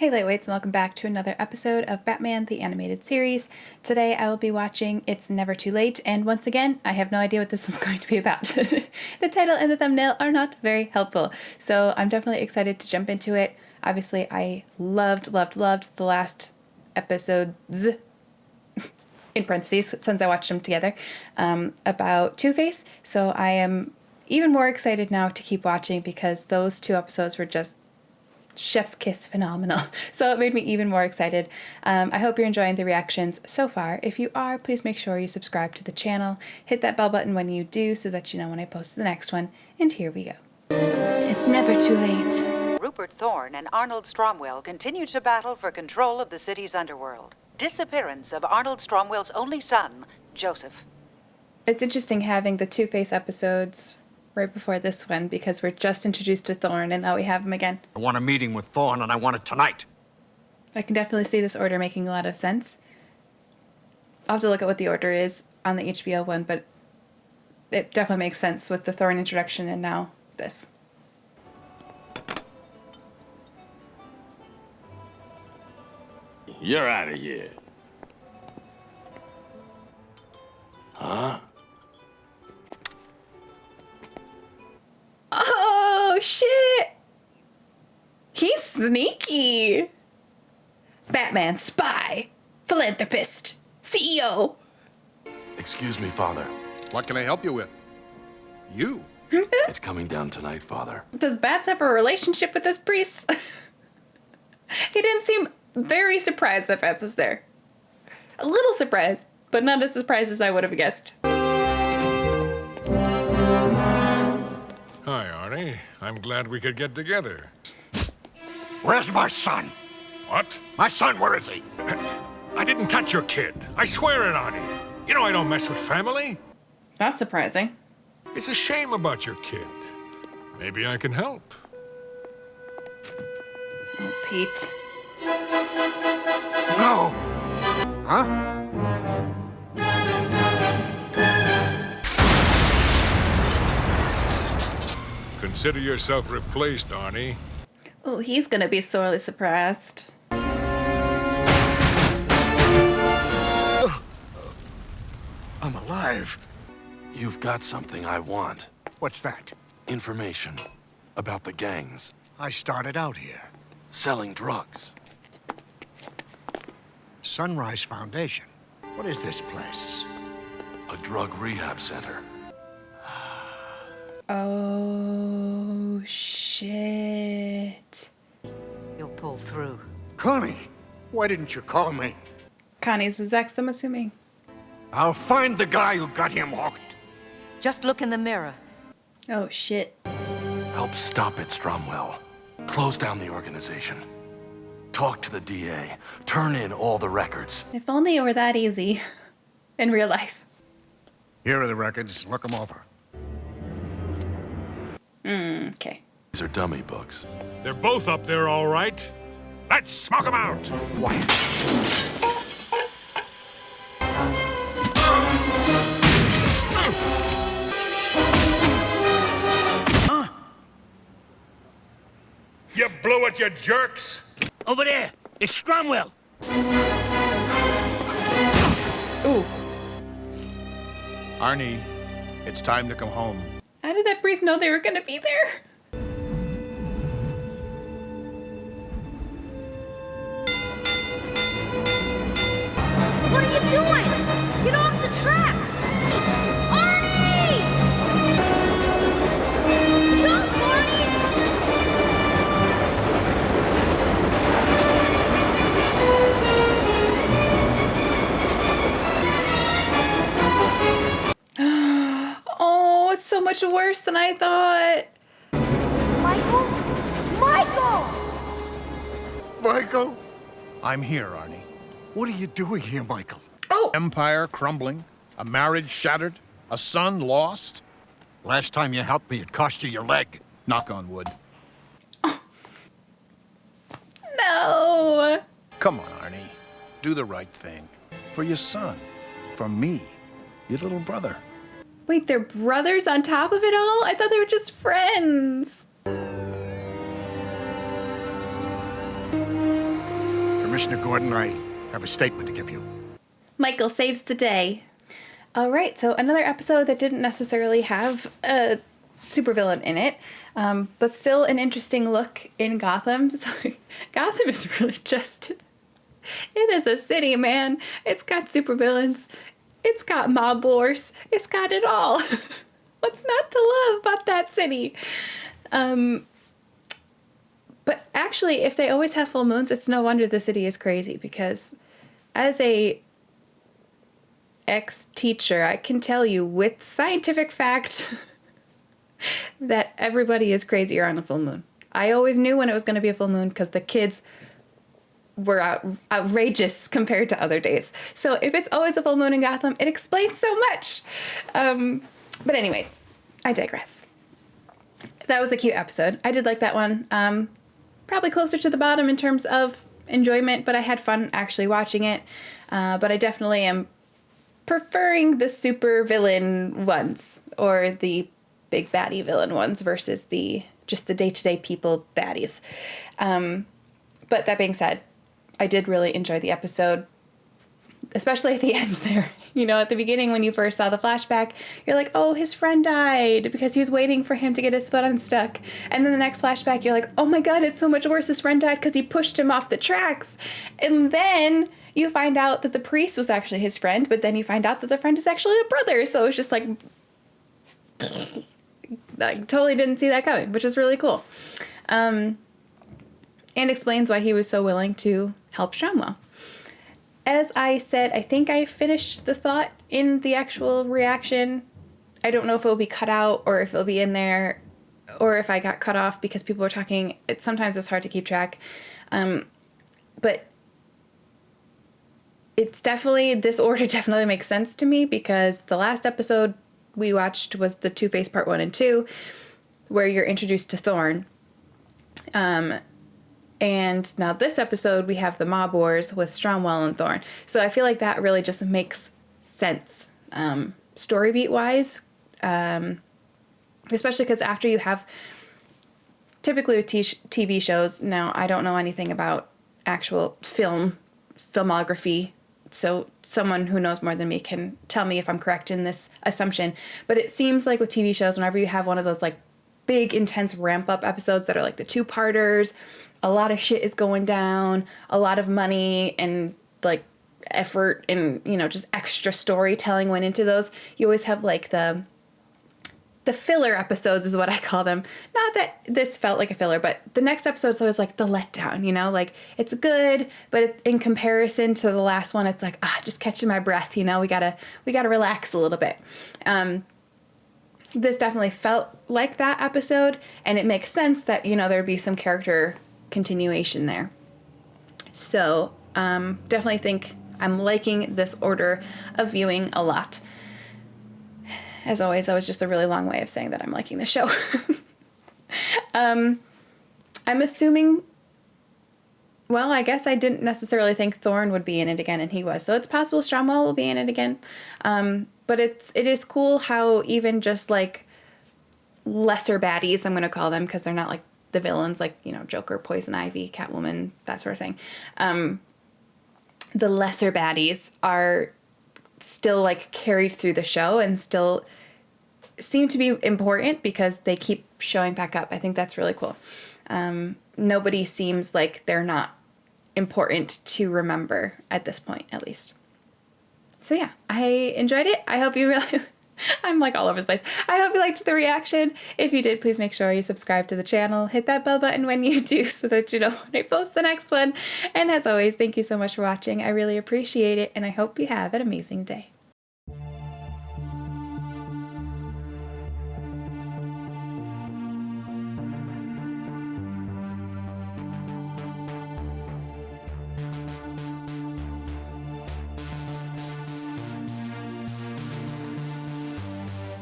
Hey Lightweights, and welcome back to another episode of Batman the Animated Series. Today I will be watching It's Never Too Late, and once again, I have no idea what this was going to be about. The title and the thumbnail are not very helpful, so I'm definitely excited to jump into it. Obviously, I loved the last episodes, in parentheses, since I watched them together, about Two-Face, so I am even more excited now to keep watching because those two episodes were just chef's kiss phenomenal. So it made me even more excited. I hope you're enjoying the reactions so far. If you are, please make sure you subscribe to the channel. Hit that bell button when you do so that you know when I post the next one. And here we go. It's never too late. Rupert Thorne and Arnold Stromwell continue to battle for control of the city's underworld. Disappearance of Arnold Stromwell's only son, Joseph. It's interesting having the Two-Face episodes right before this one because we're just introduced to Thorne and now we have him again. I want a meeting with Thorne and I want it tonight. I can definitely see this order making a lot of sense. I'll have to look at what the order is on the HBO one, but it definitely makes sense with the Thorne introduction and now this. You're out of here. Huh? Oh, shit! He's sneaky! Batman, spy, philanthropist, CEO. Excuse me, Father. What can I help you with? You? It's coming down tonight, Father. Does Bats have a relationship with this priest? He didn't seem very surprised that Bats was there. A little surprised, but not as surprised as I would have guessed. Hi, Arnie. I'm glad we could get together. Where's my son? What? My son, where is he? I didn't touch your kid. I swear it, Arnie. You know I don't mess with family. That's surprising. It's a shame about your kid. Maybe I can help. Oh, Pete. No. Huh? Consider yourself replaced, Arnie. Oh, he's gonna be sorely surprised. I'm alive. You've got something I want. What's that? Information about the gangs. I started out here. Selling drugs. Sunrise Foundation. What is this place? A drug rehab center. Oh, shit. You'll pull through. Connie, why didn't you call me? Connie's his ex, I'm assuming. I'll find the guy who got him hooked. Just look in the mirror. Oh, shit. Help stop it, Stromwell. Close down the organization. Talk to the DA. Turn in all the records. If only it were that easy in real life. Here are the records. Look them over. Okay. These are dummy books. They're both up there, all right. Let's smoke them out. Quiet. You blew it, you jerks. Over there! It's Stromwell! Ooh. Arnie, it's time to come home. How did that priest know they were gonna be there? What are you doing? Get off the tracks! Arnie! Jump, Arnie! Oh, it's so much worse than I thought. Michael? Michael! Michael? I'm here, Arnie. What are you doing here, Michael? Oh, Empire crumbling, a marriage shattered, a son lost. Last time you helped me, it cost you your leg. Knock on wood. no. Come on, Arnie. Do the right thing. For your son. For me. Your little brother. Wait, they're brothers on top of it all? I thought they were just friends. Commissioner Gordon, I have a statement to give you. Michael saves the day. All right, so another episode that didn't necessarily have a supervillain in it, but still an interesting look in Gotham. So Gotham is really just, it is a city, man. It's got supervillains. It's got mob wars. It's got it all. What's not to love about that city? But actually, if they always have full moons, it's no wonder the city is crazy, because as a ex-teacher, I can tell you with scientific fact that everybody is crazier on a full moon. I always knew when it was going to be a full moon because the kids were outrageous compared to other days. So if it's always a full moon in Gotham, it explains so much. But anyways, I digress. That was a cute episode. I did like that one. Probably closer to the bottom in terms of enjoyment, but I had fun actually watching it. But I definitely am preferring the super villain ones, or the big baddie villain ones, versus just the day-to-day people baddies. But that being said, I did really enjoy the episode, especially at the end there. You know, at the beginning when you first saw the flashback, you're like, oh, his friend died because he was waiting for him to get his foot unstuck. And then the next flashback, you're like, oh my God, it's so much worse. His friend died because he pushed him off the tracks. And then you find out that the priest was actually his friend, but then you find out that the friend is actually a brother. So it's just like, I totally didn't see that coming, which is really cool. And explains why he was so willing to help Stromwell. As I said, I think I finished the thought in the actual reaction. I don't know if it will be cut out or if it'll be in there, or if I got cut off because people were talking. Sometimes it's hard to keep track. But this order definitely makes sense to me, because the last episode we watched was the Two-Face Part 1 and 2, where you're introduced to Thorn. And now this episode, we have the mob wars with Stromwell and Thorn. So I feel like that really just makes sense, story beat wise, especially because after you have, typically with TV shows, now I don't know anything about actual filmography, so someone who knows more than me can tell me if I'm correct in this assumption. But it seems like with TV shows, whenever you have one of those like big intense ramp up episodes that are like the two-parters, a lot of shit is going down, a lot of money and like effort and, you know, just extra storytelling went into those. You always have like the filler episodes is what I call them. Not that this felt like a filler, but the next episode's always like the letdown, you know, like it's good, but in comparison to the last one, it's like, just catching my breath, you know, we gotta relax a little bit. This definitely felt like that episode, and it makes sense that, you know, there'd be some character continuation there. So definitely think I'm liking this order of viewing a lot. As always, that was just a really long way of saying that I'm liking the show. I'm assuming, well, I guess I didn't necessarily think Thorn would be in it again, and he was. So it's possible Stromwell will be in it again. But it is cool how even just like lesser baddies, I'm going to call them, because they're not like the villains, like, you know, Joker, Poison Ivy, Catwoman, that sort of thing. The lesser baddies are still like carried through the show and still seem to be important because they keep showing back up. I think that's really cool. Nobody seems like they're not important to remember at this point, at least. So yeah, I enjoyed it. I hope you really... I'm like all over the place. I hope you liked the reaction. If you did, please make sure you subscribe to the channel. Hit that bell button when you do so that you know when I post the next one. And as always, thank you so much for watching. I really appreciate it, and I hope you have an amazing day.